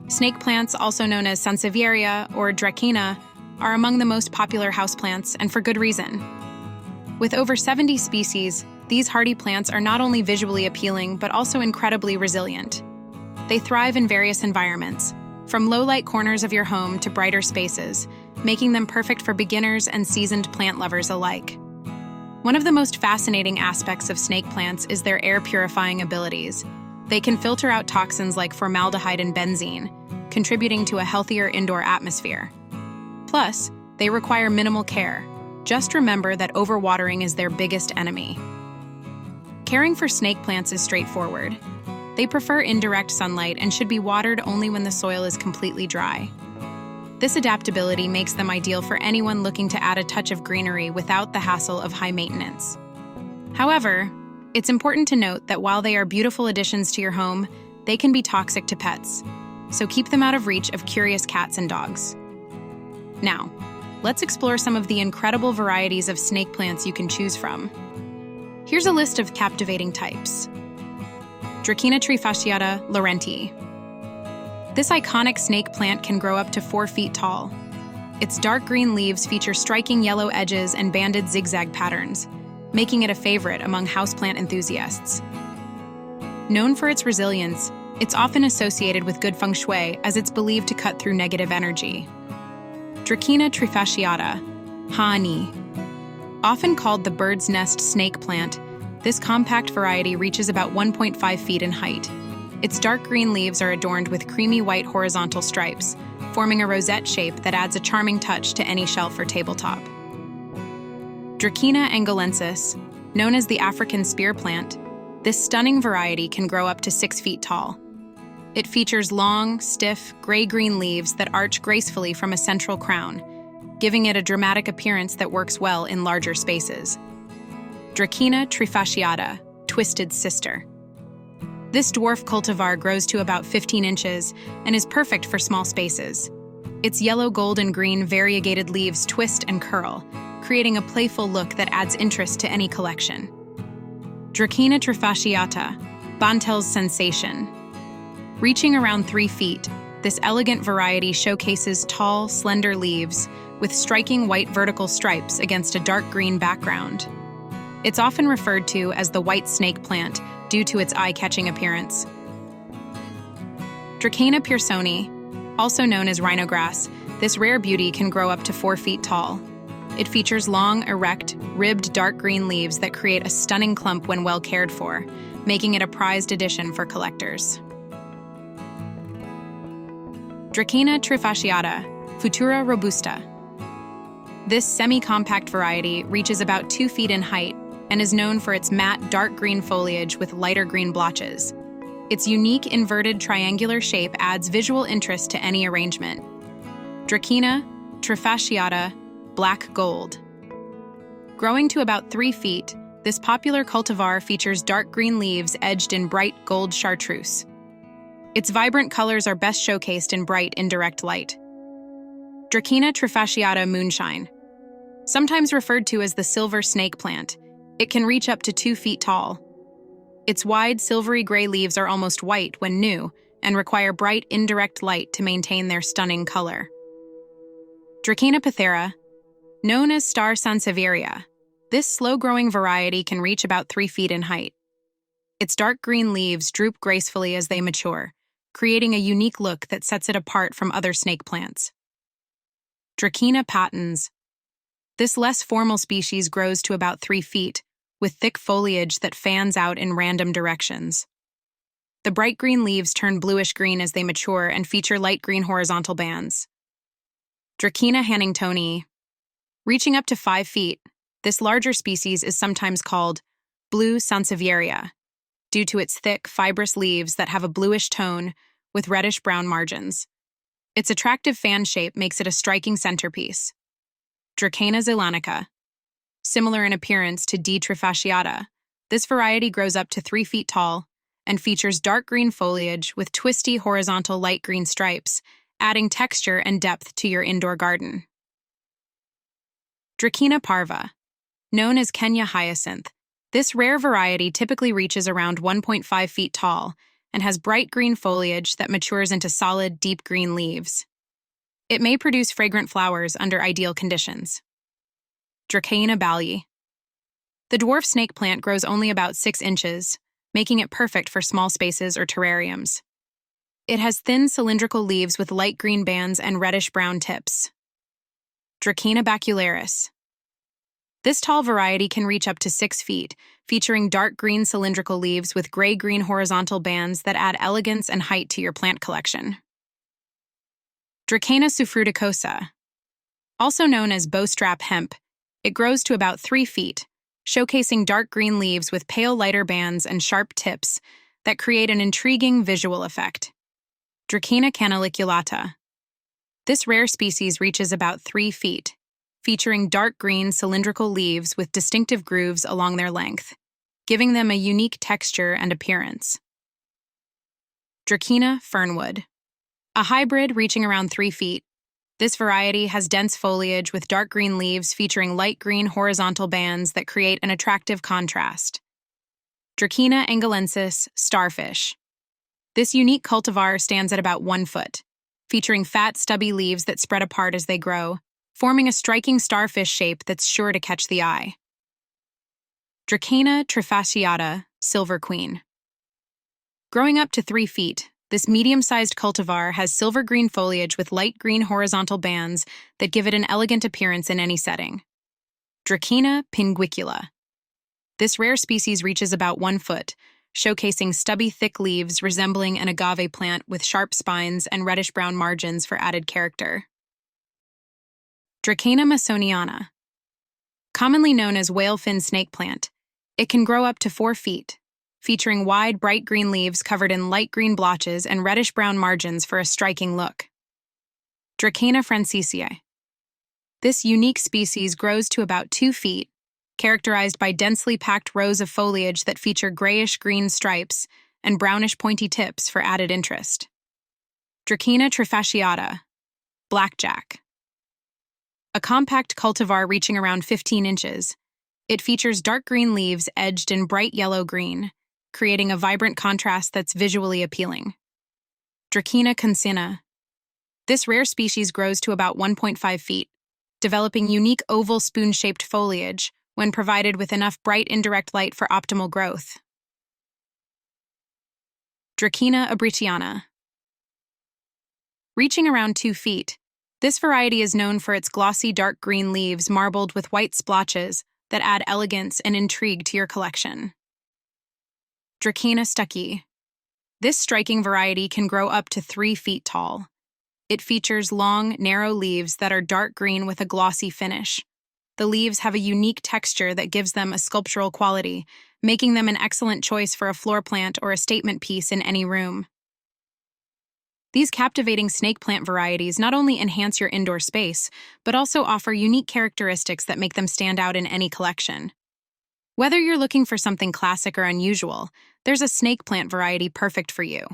Snake plants, also known as Sansevieria or Dracaena, are among the most popular houseplants, and for good reason. With over 70 species, these hardy plants are not only visually appealing but also incredibly resilient. They thrive in various environments, from low-light corners of your home to brighter spaces, making them perfect for beginners and seasoned plant lovers alike. One of the most fascinating aspects of snake plants is their air-purifying abilities. They can filter out toxins like formaldehyde and benzene, contributing to a healthier indoor atmosphere. Plus, they require minimal care. Just remember that overwatering is their biggest enemy. Caring for snake plants is straightforward. They prefer indirect sunlight and should be watered only when the soil is completely dry. This adaptability makes them ideal for anyone looking to add a touch of greenery without the hassle of high maintenance. However, it's important to note that while they are beautiful additions to your home, they can be toxic to pets, so keep them out of reach of curious cats and dogs. Now, let's explore some of the incredible varieties of snake plants you can choose from. Here's a list of captivating types. Dracaena trifasciata, Laurentii. This iconic snake plant can grow up to 4 feet tall. Its dark green leaves feature striking yellow edges and banded zigzag patterns, making it a favorite among houseplant enthusiasts. Known for its resilience, it's often associated with good feng shui as it's believed to cut through negative energy. Dracaena trifasciata, Hahnii. Often called the bird's nest snake plant, this compact variety reaches about 1.5 feet in height. Its dark green leaves are adorned with creamy white horizontal stripes, forming a rosette shape that adds a charming touch to any shelf or tabletop. Dracaena angolensis, known as the African spear plant, this stunning variety can grow up to 6 feet tall. It features long, stiff, gray-green leaves that arch gracefully from a central crown, giving it a dramatic appearance that works well in larger spaces. Dracaena trifasciata, twisted sister. This dwarf cultivar grows to about 15 inches and is perfect for small spaces. Its yellow, gold, and green variegated leaves twist and curl, creating a playful look that adds interest to any collection. Dracaena trifasciata, Bantel's sensation. Reaching around 3 feet, this elegant variety showcases tall, slender leaves with striking white vertical stripes against a dark green background. It's often referred to as the white snake plant due to its eye-catching appearance. Dracaena pearsonii, also known as rhino grass, this rare beauty can grow up to 4 feet tall. It features long, erect, ribbed dark green leaves that create a stunning clump when well cared for, making it a prized addition for collectors. Dracaena trifasciata, Futura Robusta. This semi-compact variety reaches about 2 feet in height and is known for its matte, dark green foliage with lighter green blotches. Its unique inverted triangular shape adds visual interest to any arrangement. Dracaena trifasciata, black gold. Growing to about 3 feet, this popular cultivar features dark green leaves edged in bright gold chartreuse. Its vibrant colors are best showcased in bright, indirect light. Dracaena trifasciata moonshine. Sometimes referred to as the silver snake plant, it can reach up to 2 feet tall. Its wide, silvery gray leaves are almost white when new and require bright, indirect light to maintain their stunning color. Dracaena pethera, known as star Sansevieria, this slow-growing variety can reach about 3 feet in height. Its dark green leaves droop gracefully as they mature, creating a unique look that sets it apart from other snake plants. Dracaena patens. This less formal species grows to about 3 feet, with thick foliage that fans out in random directions. The bright green leaves turn bluish-green as they mature and feature light green horizontal bands. Dracaena hanningtonii. Reaching up to 5 feet, this larger species is sometimes called blue Sansevieria, due to its thick, fibrous leaves that have a bluish tone with reddish-brown margins. Its attractive fan shape makes it a striking centerpiece. Dracaena zeylanica. Similar in appearance to D. trifasciata, this variety grows up to 3 feet tall and features dark green foliage with twisty horizontal light green stripes, adding texture and depth to your indoor garden. Dracaena parva. Known as Kenya hyacinth, this rare variety typically reaches around 1.5 feet tall and has bright green foliage that matures into solid, deep green leaves. It may produce fragrant flowers under ideal conditions. Dracaena ballyi. The dwarf snake plant grows only about 6 inches, making it perfect for small spaces or terrariums. It has thin cylindrical leaves with light green bands and reddish-brown tips. Dracaena bacularis. This tall variety can reach up to 6 feet, featuring dark green cylindrical leaves with gray-green horizontal bands that add elegance and height to your plant collection. Dracaena suffruticosa. Also known as bowstrap hemp, it grows to about 3 feet, showcasing dark green leaves with pale lighter bands and sharp tips that create an intriguing visual effect. Dracaena canaliculata. This rare species reaches about 3 feet, featuring dark green cylindrical leaves with distinctive grooves along their length, giving them a unique texture and appearance. Dracaena Fernwood. A hybrid reaching around 3 feet, this variety has dense foliage with dark green leaves featuring light green horizontal bands that create an attractive contrast. Dracaena angolensis Starfish. This unique cultivar stands at about 1 foot, featuring fat, stubby leaves that spread apart as they grow, forming a striking starfish shape that's sure to catch the eye. Dracaena trifasciata Silver Queen. Growing up to 3 feet, this medium-sized cultivar has silver-green foliage with light green horizontal bands that give it an elegant appearance in any setting. Dracaena pinguicula. This rare species reaches about 1 foot, showcasing stubby, thick leaves resembling an agave plant with sharp spines and reddish-brown margins for added character. Dracaena masoniana. Commonly known as whalefin snake plant, it can grow up to 4 feet, featuring wide, bright green leaves covered in light green blotches and reddish-brown margins for a striking look. Dracaena francisii. This unique species grows to about 2 feet, characterized by densely packed rows of foliage that feature grayish-green stripes and brownish pointy tips for added interest. Dracaena trifasciata, blackjack. A compact cultivar reaching around 15 inches, it features dark green leaves edged in bright yellow-green, creating a vibrant contrast that's visually appealing. Dracaena concinna. This rare species grows to about 1.5 feet, developing unique oval spoon-shaped foliage when provided with enough bright indirect light for optimal growth. Dracaena aubrytiana. Reaching around 2 feet, this variety is known for its glossy dark green leaves marbled with white splotches that add elegance and intrigue to your collection. Dracaena stuckyi. This striking variety can grow up to 3 feet tall. It features long, narrow leaves that are dark green with a glossy finish. The leaves have a unique texture that gives them a sculptural quality, making them an excellent choice for a floor plant or a statement piece in any room. These captivating snake plant varieties not only enhance your indoor space, but also offer unique characteristics that make them stand out in any collection. Whether you're looking for something classic or unusual, there's a snake plant variety perfect for you.